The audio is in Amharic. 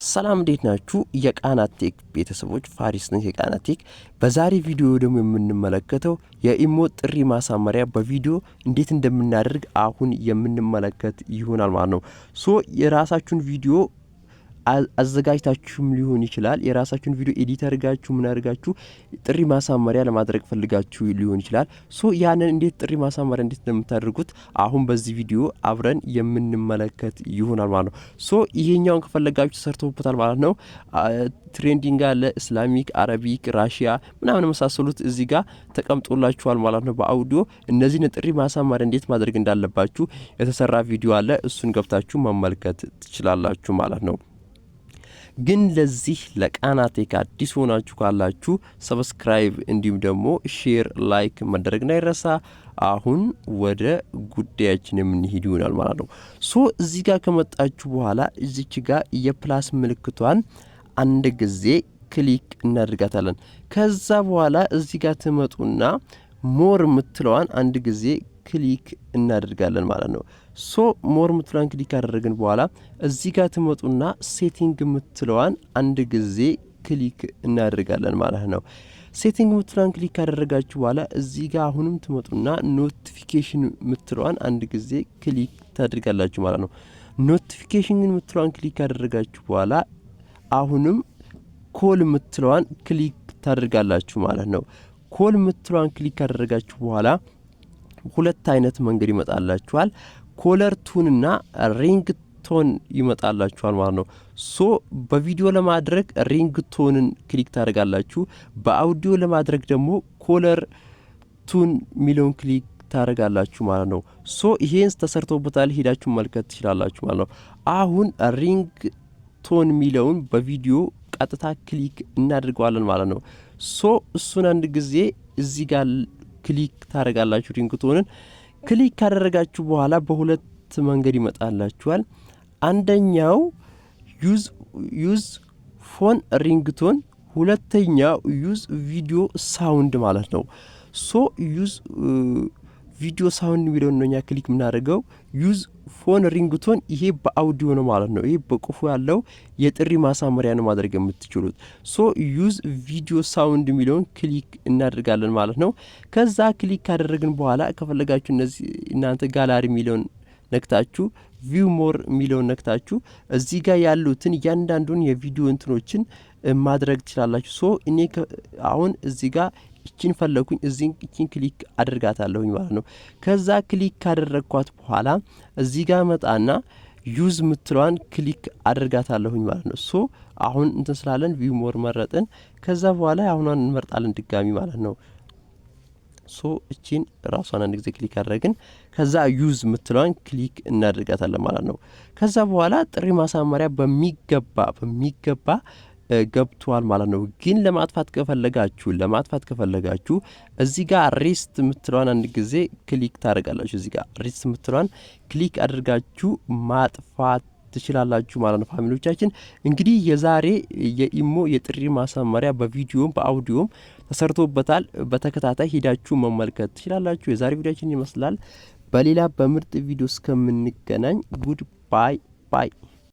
ሰላም እንዴት ናችሁ? የቃናቴክ ቤተሰቦች ፋሪስ ነኝ የቃናቴክ። በዛሬ ቪዲዮ ደግሞ የምንመለከተው የኢሞ ጥሪ ማሳመሪያ በቪዲዮ እንዴት እንደምናደርግ አሁን የምንመለከት ይሆናል ማለት ነው። የራሳችሁን ቪዲዮ አዘጋጅታችሁም ሊሆን ይችላል። የራሳችሁን ቪዲዮ ኤዲት አድርጋችሁ ምን አድርጋችሁ ጥሪ ማሳመሪያ ለማድረግ ፈልጋችሁ ሊሆን ይችላል። ያንን እንዴት ጥሪ ማሳመሪያ እንዴት እንደምታደርጉት አሁን በዚህ ቪዲዮ አብረን የምንመለከት ይሆናል ማለት ነው። ይሄኛውን ከፈለጋችሁ ተሰርቶበታል ማለት ነው። ትሬንዲንግ አለ፣ እስላሚክ፣ አረቢክ፣ ራሺያ ምናምን መሳሰሉት እዚህ ጋር ተቀምጦላችኋል ማለት ነው በአውዲዮ። እነዚህን ጥሪ ማሳመሪያ እንዴት ማድረግ እንዳለባችሁ የተሰራ ቪዲዮ አለ። እሱን ገብታችሁ መመልከት ትችላላችሁ ማለት ነው። ግን ለዚህ ለቃናቴክ አዲስ ሆናችሁ ካላችሁ ሰብስክራይብ እንዲሁም ደግሞ ሼር ላይክ ማድረግ እንዳይረሳ። አሁን ወደ ጉዳያችን የምንሄድ ይሆናል ማለት ነው። እዚህ ጋር ከመጣችሁ በኋላ እዚች ጋር የፕላስ ምልክቷን አንድ ጊዜ ክሊክ እናደርጋታለን። ከዛ በኋላ እዚህ ጋር ትመጡና ሞር ምትለዋን አንድ ጊዜ ክሊክ እናደርጋለን ማለት ነው። ሞር ምትለዋን ክሊክ ካደረግን በኋላ እዚህ ጋር ትመጡና ሴቲንግ ምትለዋን አንድ ጊዜ ክሊክ እናደርጋለን ማለት ነው። ሴቲንግ ምትለዋን ክሊክ ካደረጋችሁ በኋላ እዚህ ጋር አሁንም ትመጡና ኖቲፊኬሽን ምትለዋን አንድ ጊዜ ክሊክ ታደርጋላችሁ ማለት ነው። ኖቲፊኬሽን ምትለዋን ክሊክ ካደረጋችሁ በኋላ አሁንም ኮል ምትለዋን ክሊክ ታደርጋላችሁ ማለት ነው። ኮል ምትለዋን ክሊክ ካደረጋችሁ በኋላ ሁለት አይነት መንገድ ይመጣላችኋል። ኮለር ቱን እና ሪንግ ቶን ይመጣላችኋል ማለት ነው። በቪዲዮ ለማድረግ ሪንግ ቶንን ክሊክ ታደርጋላችሁ። በአውዲዮ ለማድረግ ደግሞ ኮለር ቱን ሚሊዮን ክሊክ ታደርጋላችሁ ማለት ነው። ይሄን ተሰርቶበታል፣ ሄዳችሁ መልከት ትችላላችሁ ማለት ነው። አሁን ሪንግ ቶን ሚሊዮን በቪዲዮ ቀጥታ ክሊክ እናደርገዋለን ማለት ነው። እሱን አንድ ጊዜ እዚህ ጋር ክሊክ ታደርጋላችሁ። ሪንግቶንን ክሊክ ካደረጋችሁ በኋላ በሁለት መንገድ ይመጣላችኋል። አንደኛው ዩዝ ፎን ሪንግቶን፣ ሁለተኛው ዩዝ ቪዲዮ ሳውንድ ማለት ነው። ዩዝ ቪዲዮ ሳውንድ የሚለውን ነው እኛ ክሊክ የምናደርገው። ዩዝ ፎን ሪንግቶን ይሄ በአውዲዮ ነው ማለት ነው። ይሄ በቁፉ ያለው የጥሪ ማሳመሪያ ነው ማድረግ የምትችሉት። ዩዝ ቪዲዮ ሳውንድ የሚለውን ክሊክ እናደርጋለን ማለት ነው። ከዛ ክሊክ ካደረግን በኋላ ከፈለጋችሁ እነዚህ እናንተ ጋላሪ የሚለውን ነክታችሁ ቪው ሞር የሚለውን ነክታችሁ እዚህ ጋር ያሉትን እያንዳንዱን የቪዲዮ እንትኖችን ማድረግ ትችላላችሁ። እኔ አሁን እዚህ ጋር እቺን ፈለኩኝ፣ እቺን ክሊክ አድርጋታለሁኝ ማለት ነው። ከዛ ክሊክ ካደረግኳት በኋላ እዚህ ጋር መጣና ዩዝ ምትለዋን ክሊክ አድርጋታለሁኝ ማለት ነው። አሁን እንትን ስላለን ቪው ሞር መረጥን። ከዛ በኋላ አሁን እንመርጣለን ድጋሚ ማለት ነው። እቺን ራሷን አንድ ጊዜ ክሊክ አድርገን ከዛ ዩዝ ምትለዋን ክሊክ እናደርጋታለን ማለት ነው። ከዛ በኋላ ጥሪ ማሳመሪያ በሚገባ ገብቷል ማለት ነው። ግን ለማጥፋት ከፈለጋችሁ እዚህ ጋር ሬስት ምትለዋን አንድ ጊዜ ክሊክ ታደርጋላችሁ። እዚህ ጋር ሬስት ምትለዋን ክሊክ አድርጋችሁ ማጥፋት ትችላላችሁ ማለት ነው። ፋሚሊዎቻችን እንግዲህ የዛሬ የኢሞ የጥሪ ማሳመሪያ በቪዲዮም በአውዲዮም ተሰርቶበታል። በተከታታይ ሄዳችሁ መመልከት ትችላላችሁ። የዛሬ ቪዲዮአችን ይመስላል። በሌላ በምርጥ ቪዲዮ እስከምንገናኝ ጉድ ባይ ባይ።